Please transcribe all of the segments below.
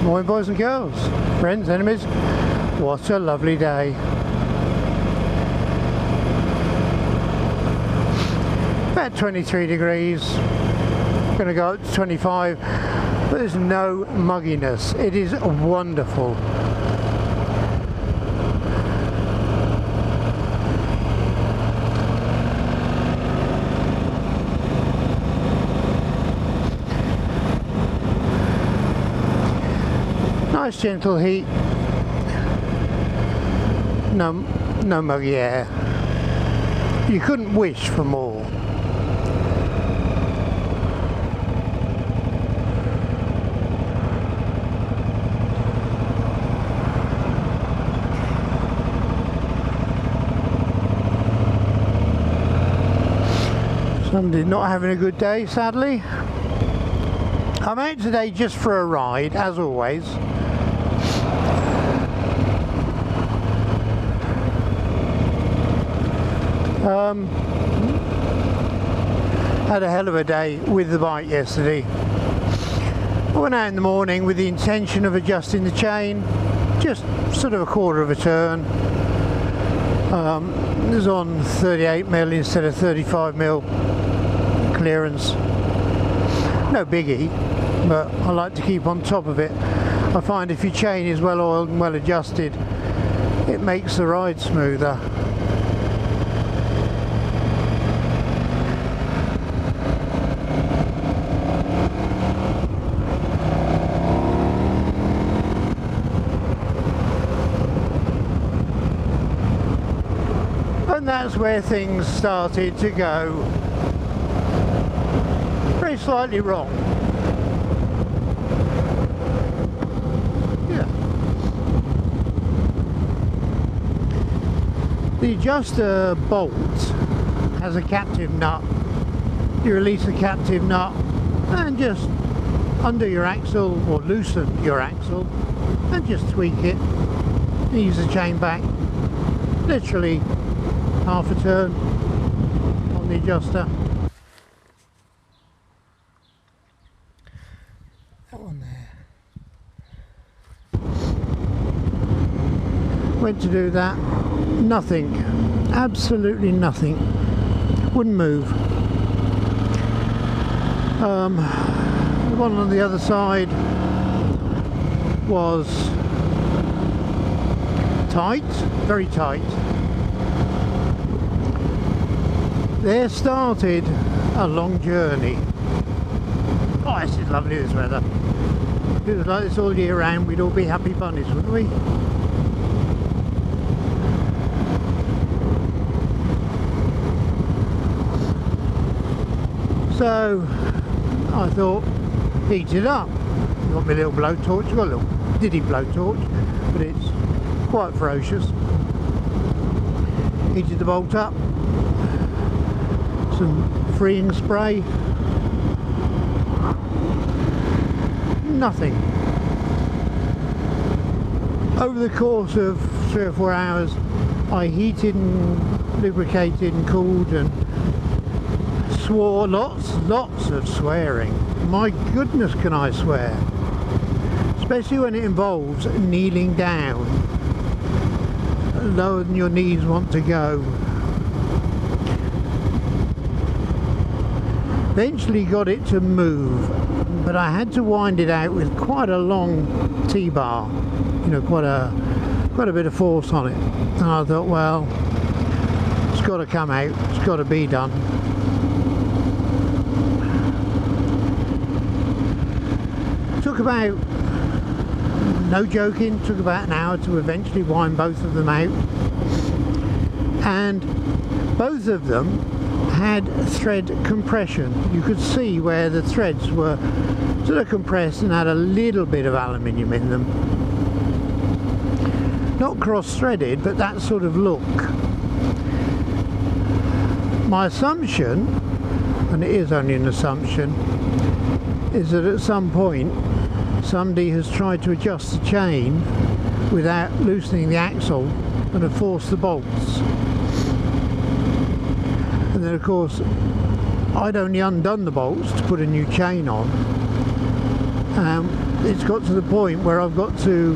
Morning, boys and girls, friends, enemies. What a lovely day. About 23 degrees, going to go up to 25, but there's no mugginess. It is wonderful. Nice gentle heat, no muggy air. You couldn't wish for more. Somebody not having a good day, sadly. I'm out today just for a ride, as always. Had a hell of a day with the bike yesterday. I went out in the morning with the intention of adjusting the chain, just sort of a quarter of a turn. It was on 38mm instead of 35mm clearance. No biggie, but I like to keep on top of it. I find if your chain is well oiled and well adjusted, it makes the ride smoother. And that's where things started to go very slightly wrong. Yeah. The adjuster bolt has a captive nut. You release the captive nut and just undo your axle or loosen your axle and just tweak it. Ease the chain back. Literally half a turn on the adjuster. That one there. Went to do that. Nothing. Absolutely nothing. Wouldn't move. The one on the other side was tight, very tight. There started a long journey. Oh, this is lovely, this weather. If it was like this all year round, we'd all be happy bunnies, wouldn't we? So I thought, heat it up. Got my little blowtorch. I've got a little diddy blowtorch, but it's quite ferocious. Heated the bolt up. Some freeing spray. Nothing. Over the course of 3 or 4 hours, I heated and lubricated and cooled and swore lots of swearing. My goodness, can I swear? Especially when it involves kneeling down lower than your knees want to go. Eventually got it to move, but I had to wind it out with quite a long T-bar, you know, quite a bit of force on it. And I thought, well, it's got to come out, it's got to be done. Took about, no joking, took about an hour to eventually wind both of them out, and both of them had thread compression. You could see where the threads were sort of compressed and had a little bit of aluminium in them. Not cross-threaded, but that sort of look. My assumption, and it is only an assumption, is that at some point somebody has tried to adjust the chain without loosening the axle and have forced the bolts. And then of course I'd only undone the bolts to put a new chain on, it's got to the point where I've got to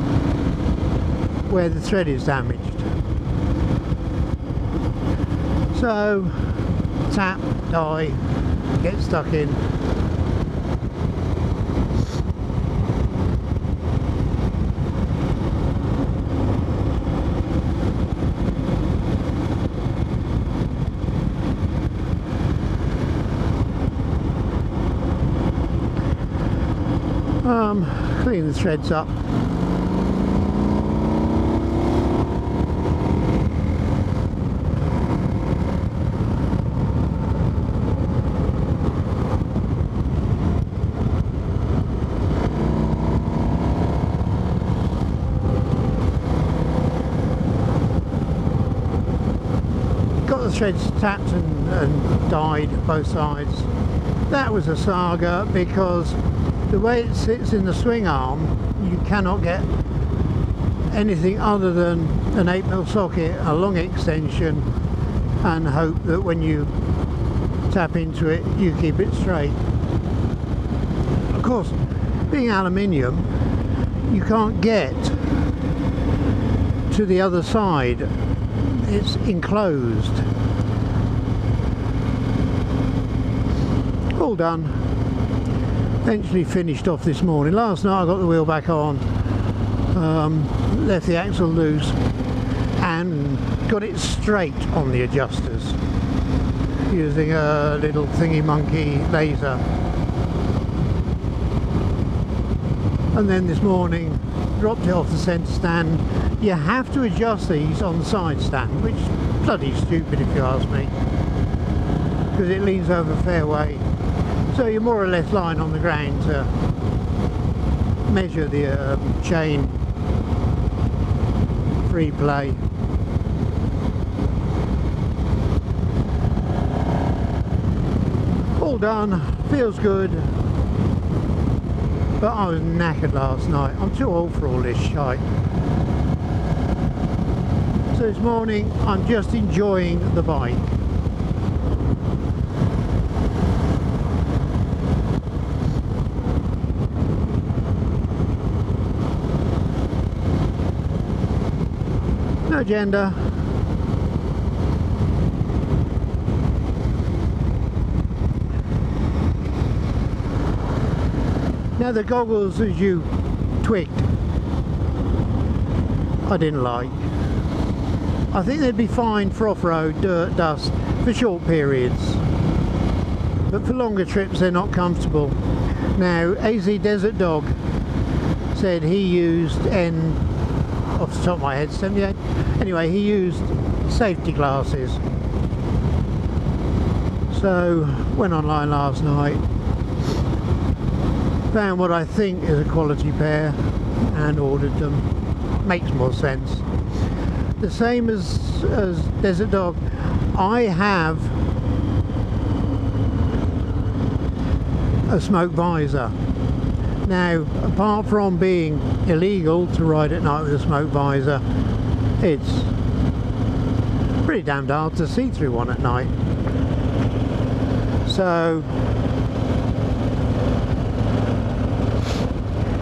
where the thread is damaged. So tap, die, get stuck in. Clean the threads up. Got the threads tapped and dyed both sides. That was a saga because the way it sits in the swing arm, you cannot get anything other than an 8mm socket, a long extension, and hope that when you tap into it you keep it straight. Of course, being aluminium, you can't get to the other side, it's enclosed. All done. Eventually finished off this morning. Last night I got the wheel back on, left the axle loose and got it straight on the adjusters using a little thingy monkey laser. And then this morning dropped it off the centre stand. You have to adjust these on the side stand, which is bloody stupid if you ask me, because it leans over fairway. So you're more or less lying on the ground to measure the chain free play. All done, feels good, but I was knackered last night. I'm too old for all this shite. So this morning I'm just enjoying the bike. No agenda. Now the goggles, as you twigged, I didn't like. I think they'd be fine for off-road, dirt, dust, for short periods, but for longer trips they're not comfortable. Now AZ Desert Dog said he used off the top of my head, 78. Anyway, he used safety glasses. So went online last night, found what I think is a quality pair and ordered them. Makes more sense. The same as Desert Dog, I have a smoke visor. Now, apart from being illegal to ride at night with a smoke visor, it's pretty damned hard to see through one at night. So,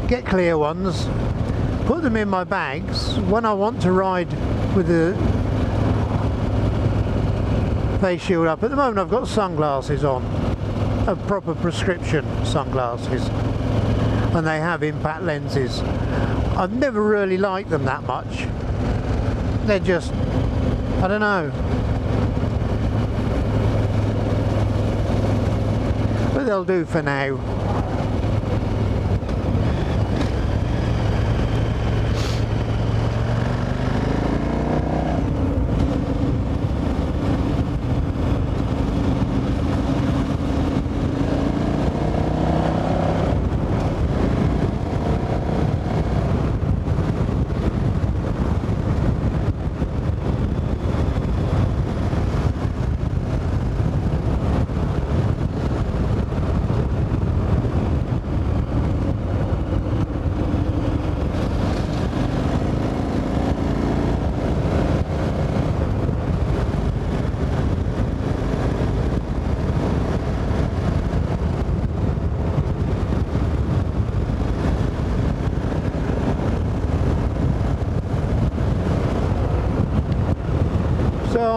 get clear ones, put them in my bags. When I want to ride with the face shield up, at the moment I've got sunglasses on, proper prescription sunglasses, and they have impact lenses. I've never really liked them that much. They're just, I don't know, but they'll do for now.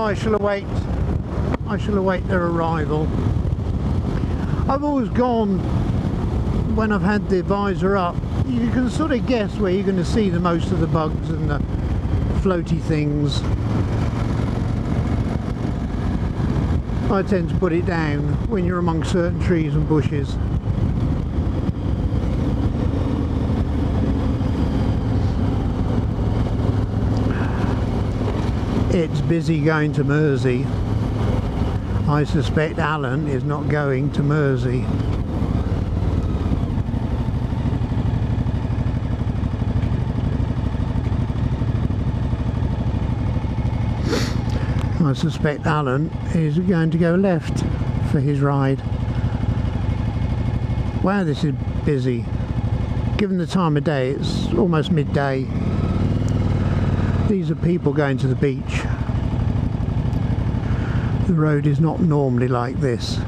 I shall await their arrival. I've always gone, when I've had the visor up, you can sort of guess where you're going to see the most of the bugs and the floaty things. I tend to put it down when you're among certain trees and bushes. It's busy going to Mersey. I suspect Alan is not going to Mersey. I suspect Alan is going to go left for his ride. Wow, this is busy. Given the time of day, it's almost midday. These are people going to the beach. The road is not normally like this.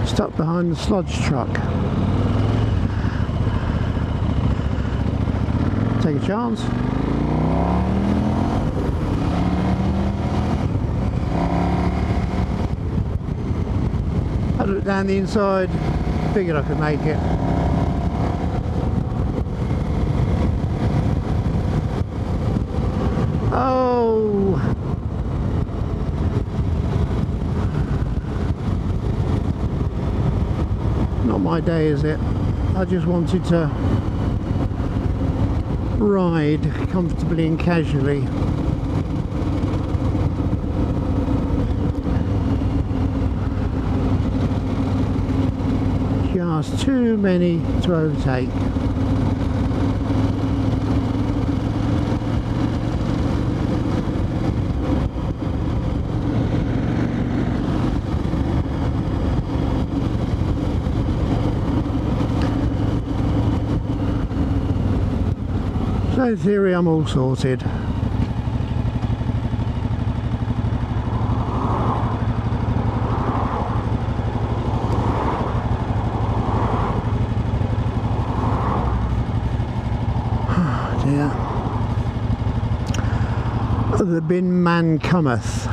Stuck behind the sludge truck. Take a chance. I looked down the inside, figured I could make it. Oh! Not my day, is it? I just wanted to ride comfortably and casually. Just too many to overtake. So in theory I'm all sorted. Oh dear. The bin man cometh.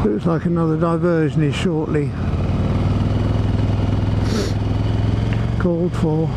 Looks like another diversion is shortly called for.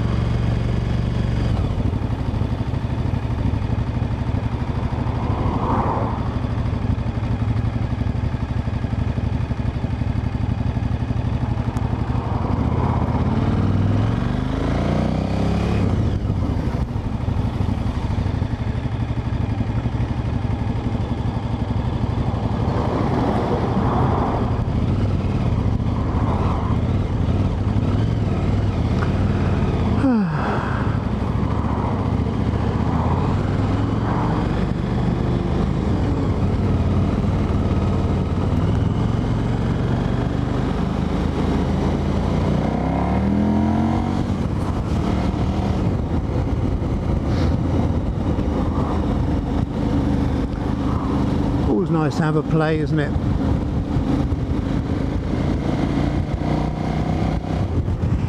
Nice to have a play, isn't it?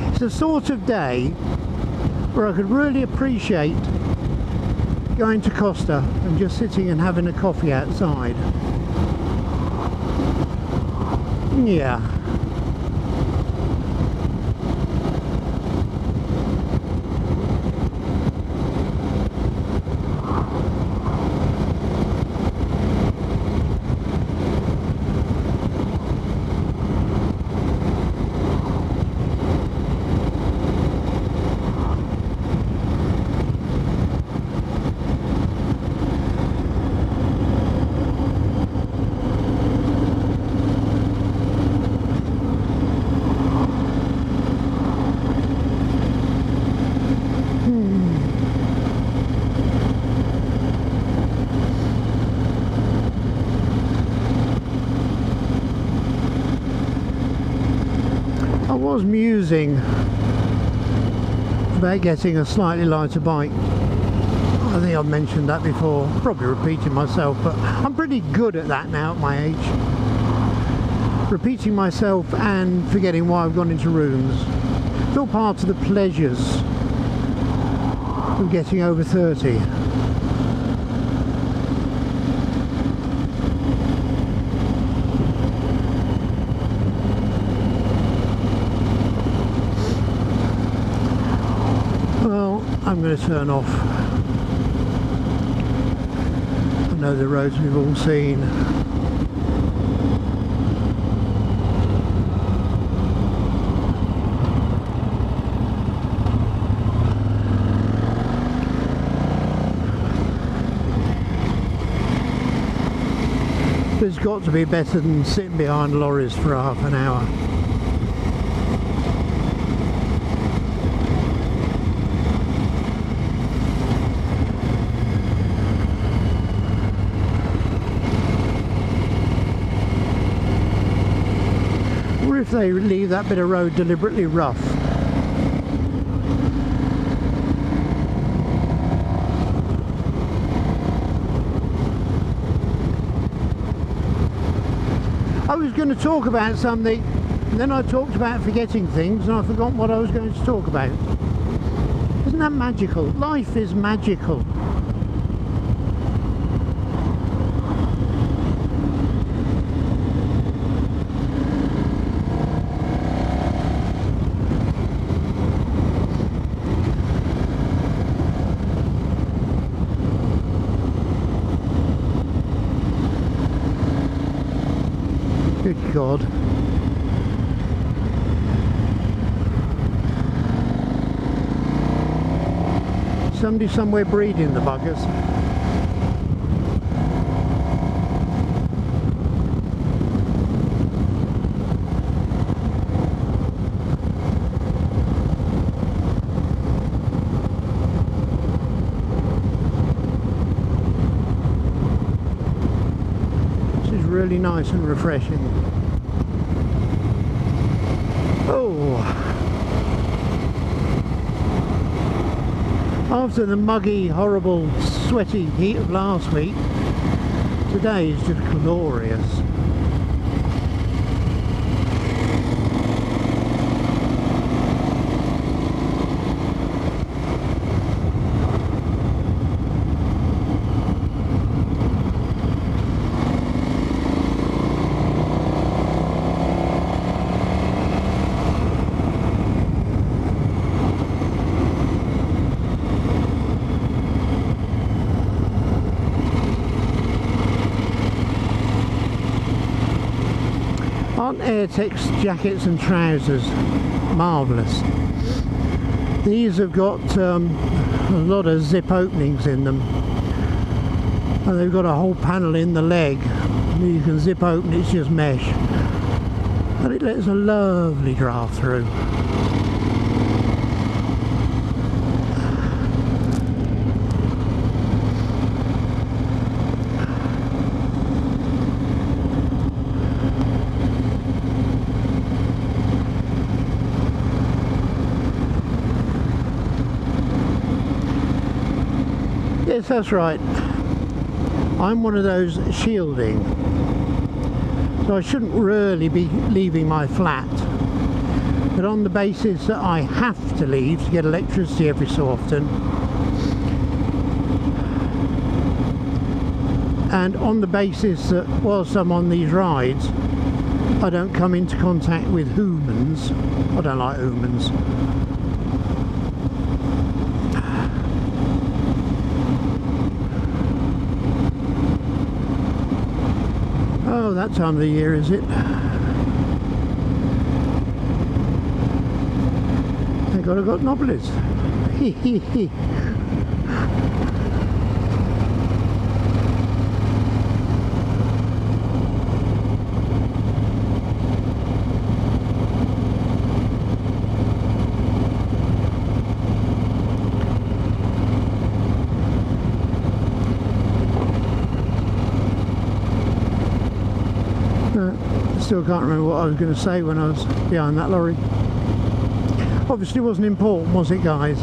It's the sort of day where I could really appreciate going to Costa and just sitting and having a coffee outside. Yeah. was musing about getting a slightly lighter bike. I think I've mentioned that before, probably repeating myself, but I'm pretty good at that now at my age. Repeating myself and forgetting why I've gone into rooms. It's all part of the pleasures of getting over 30. Well, I'm going to turn off. I know the roads we've all seen. It's got to be better than sitting behind lorries for half an hour. Or if they leave that bit of road deliberately rough. I was going to talk about something, and then I talked about forgetting things, and I forgot what I was going to talk about. Isn't that magical? Life is magical. Good God. Somebody somewhere breeding the buggers. Really nice and refreshing. Oh, after the muggy, horrible, sweaty heat of last week, today is just glorious. Aren't Airtex jackets and trousers marvellous? These have got a lot of zip openings in them, and they've got a whole panel in the leg you can zip open. It's just mesh, but it lets a lovely draft through. Yes, that's right. I'm one of those shielding, so I shouldn't really be leaving my flat, but on the basis that I have to leave to get electricity every so often, and on the basis that whilst I'm on these rides I don't come into contact with humans. I don't like humans. Oh, that time of the year, is it? Thank God I've got nobblers. Still can't remember what I was going to say when I was behind that lorry. Obviously wasn't important, was it, guys?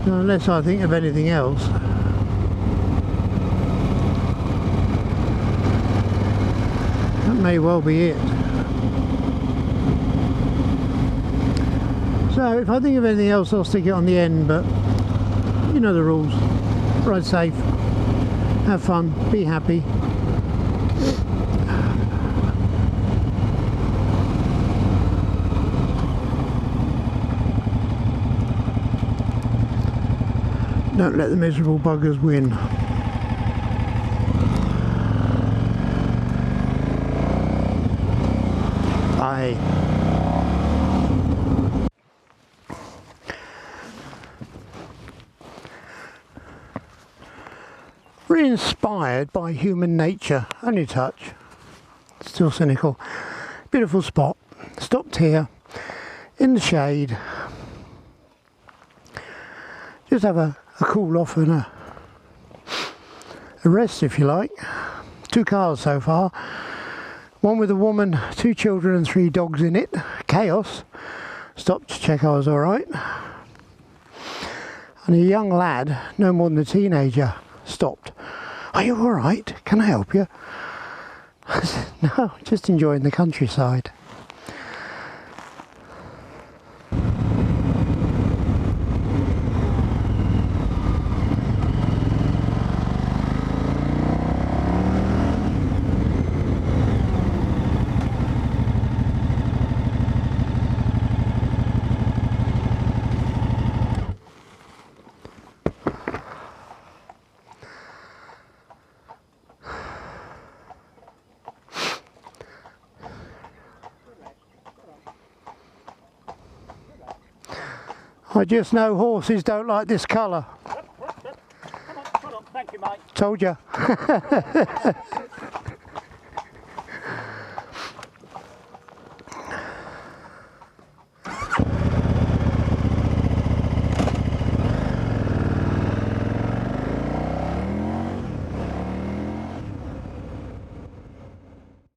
Unless I think of anything else. That may well be it. So if I think of anything else, I'll stick it on the end, but you know the rules. Ride safe, have fun, be happy. Don't let the miserable buggers win. Aye. Really inspired by human nature, only a touch. Still cynical. Beautiful spot. Stopped here in the shade. Just have a cool off and a rest, if you like. 2 cars so far. One with a woman, 2 children and 3 dogs in it. Chaos. Stopped to check I was alright. And a young lad, no more than a teenager, stopped. Are you alright? Can I help you? I said, no, just enjoying the countryside. I just know horses don't like this colour. Come on, thank you, mate. Told you.